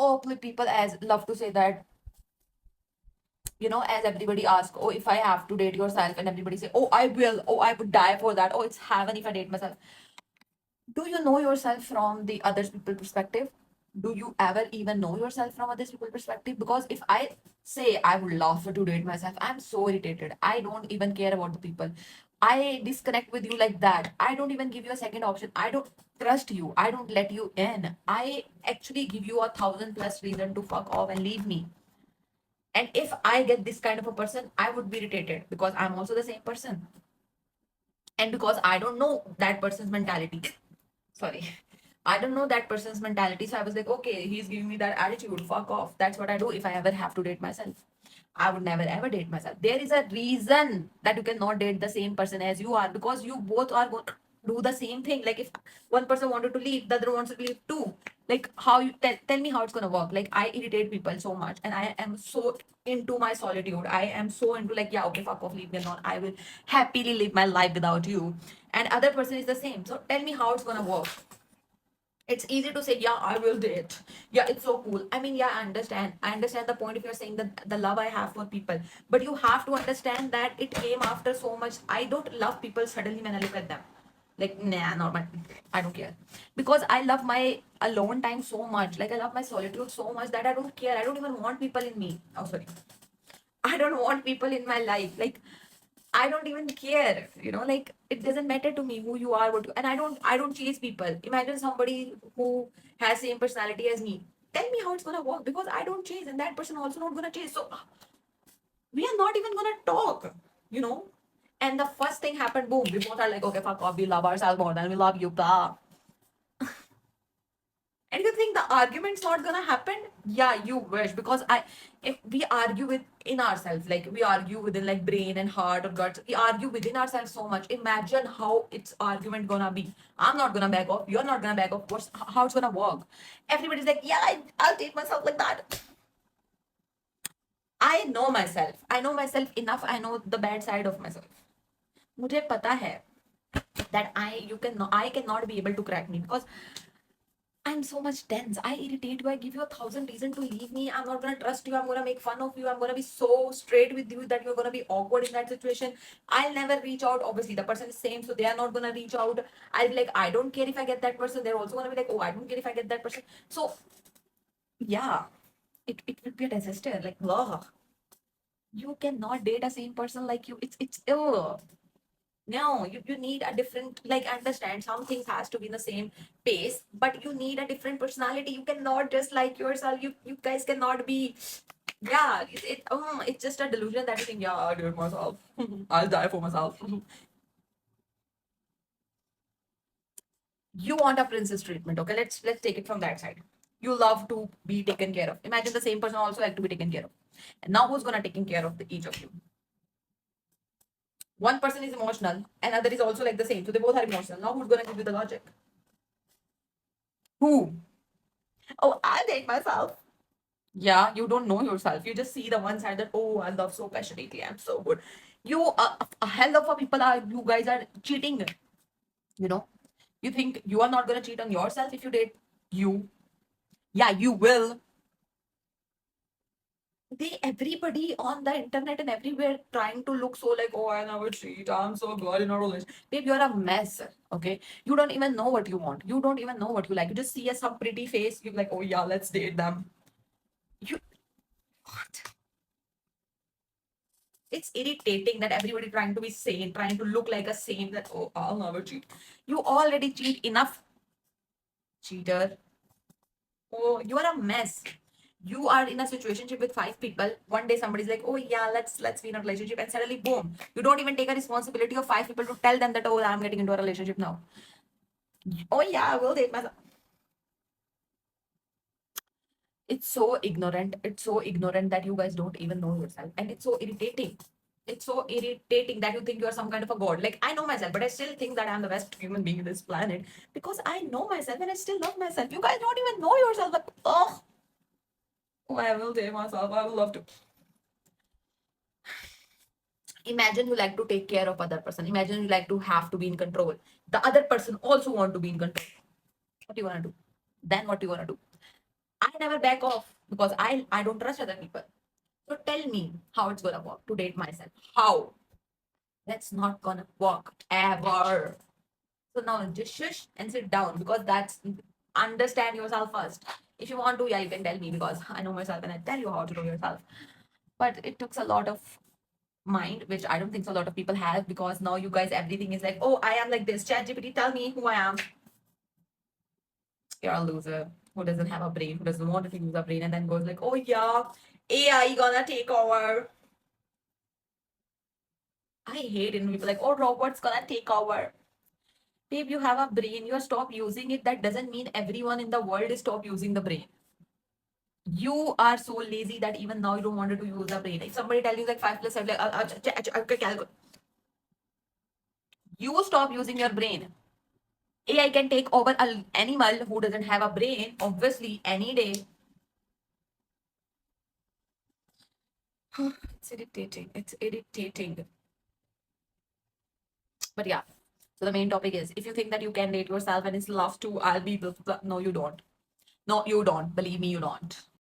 Oh, people as love to say that, as everybody asks, oh, if I have to date yourself, and everybody say, oh, I will, oh, I would die for that, oh, it's heaven if I date myself. Do you know yourself from the other people perspective? Do you ever even know yourself from other people perspective? Because if I say I would love to date myself, I'm so irritated. I don't even care about the people. I disconnect with you like that. I don't even give you a second option. I don't trust you. I don't let you in. I actually give you 1,000+ reason to fuck off and leave me. And if I get this kind of a person, I would be irritated because I'm also the same person. And because I don't know that person's mentality. Sorry. I don't know that person's mentality. So I was like, okay, he's giving me that attitude. Fuck off. That's what I do if I ever have to date myself. I would never ever date myself. There is a reason that you cannot date the same person as you are, because you both are going to do the same thing. Like if one person wanted to leave, the other wants to leave too. Like how you tell me how it's gonna work. Like I irritate people so much, and I am so into my solitude. I am so into like, yeah, okay, fuck off, leave me alone. I will happily live my life without you. And other person is the same. So tell me how it's gonna work. It's easy to say, yeah, I will date. Yeah, it's so cool. I mean, yeah, I understand the point if you're saying that the love I have for people, but you have to understand that it came after so much. I don't love people suddenly when I look at them. Like, nah, not my, I don't care. Because I love my alone time so much. Like I love my solitude so much that I don't care. I don't even want people in me. Oh, sorry. I don't want people in my life. Like I don't even care, like it doesn't matter to me who you are, and I don't chase people. Imagine somebody who has same personality as me. Tell me how it's gonna work, because I don't chase, and that person also not gonna chase. So we are not even gonna talk, you know. And the first thing happened, boom, we both are like, okay, fuck off, we love ourselves more than we love you, blah. And you think the argument's not gonna happen? Yeah, you wish, because if we argue with in ourselves, like we argue within like brain and heart or guts, we argue within ourselves so much. Imagine how it's argument gonna be. I'm not gonna back off. You're not gonna back off. How it's gonna work? Everybody's like, yeah, I'll date myself like that. I know myself. I know myself enough. I know the bad side of myself. मुझे पता है that I cannot be able to crack me, because I'm so much tense. I irritate you. I give you 1,000 reasons to leave me. I'm not gonna trust you. I'm gonna make fun of you. I'm gonna be so straight with you that you're gonna be awkward in that situation. I'll never reach out. Obviously, the person is same, so they are not gonna reach out. I'll be like, I don't care if I get that person. They're also gonna be like, oh, I don't care if I get that person. So yeah, it will be a disaster. Like, ugh. You cannot date a same person like you. It's ugh. No, you need a different, like, understand some things has to be in the same pace, but you need a different personality. You cannot just like yourself. You guys cannot be, yeah, it's just a delusion that you think, yeah, I'll do it myself. I'll die for myself. You want a princess treatment, okay? Let's take it from that side. You love to be taken care of. Imagine the same person also like to be taken care of. And now who's gonna taking care of each of you? One person is emotional, and other is also like the same. So they both are emotional. Now who's gonna give you the logic? Who? Oh, I date myself. Yeah, you don't know yourself. You just see the one side that, oh, I love so passionately. I'm so good. A hell of a people are, you guys are cheating. You know, you think you are not going to cheat on yourself if you date you. Yeah, you will. Everybody on the internet and everywhere trying to look so like, oh, I never cheat. I'm so good in a relationship. Babe, you're a mess. Okay. You don't even know what you want. You don't even know what you like. You just see some pretty face. You're like, oh, yeah, let's date them. You, what? It's irritating that everybody trying to be sane, trying to look like a sane, that, oh, I'll never cheat. You already cheat enough, cheater. Oh, you are a mess. You are in a situationship with 5 people. One day somebody's like, oh yeah, let's be in a relationship, and suddenly boom, you don't even take a responsibility of 5 people to tell them that, oh, I'm getting into a relationship now. Oh yeah, I will date myself. It's so ignorant that you guys don't even know yourself, and it's so irritating. It's so irritating that you think you're some kind of a god. Like, I know myself, but I still think that I'm the best human being in this planet, because I know myself and I still love myself. You guys don't even know yourself. Like, oh, I will date myself. I will love to. Imagine you like to take care of other person. Imagine you like to have to be in control. The other person also want to be in control. What do you wanna do? Then what do you wanna do? I never back off because I don't trust other people. So tell me how it's gonna work to date myself. How? That's not gonna work ever. So now just shush and sit down because that's understand yourself first. If you want to, yeah, you can tell me because I know myself and I tell you how to know yourself. But it took a lot of mind, which I don't think so a lot of people have because now you guys everything is like, oh, I am like this. ChatGPT, tell me who I am. You're a loser who doesn't have a brain, who doesn't want to use a brain, and then goes like, oh yeah, AI gonna take over. I hate it when people like, oh, robots gonna take over. Babe, you have a brain, you stop using it. That doesn't mean everyone in the world is stop using the brain. You are so lazy that even now you don't want to use the brain. If somebody tells you like 5 plus 7, like, you stop using your brain. AI can take over an animal who doesn't have a brain, obviously, any day. It's irritating. It's irritating. But yeah. So the main topic is if you think that you can date yourself and it's love too, I'll be no, you don't. No, you don't. Believe me, you don't.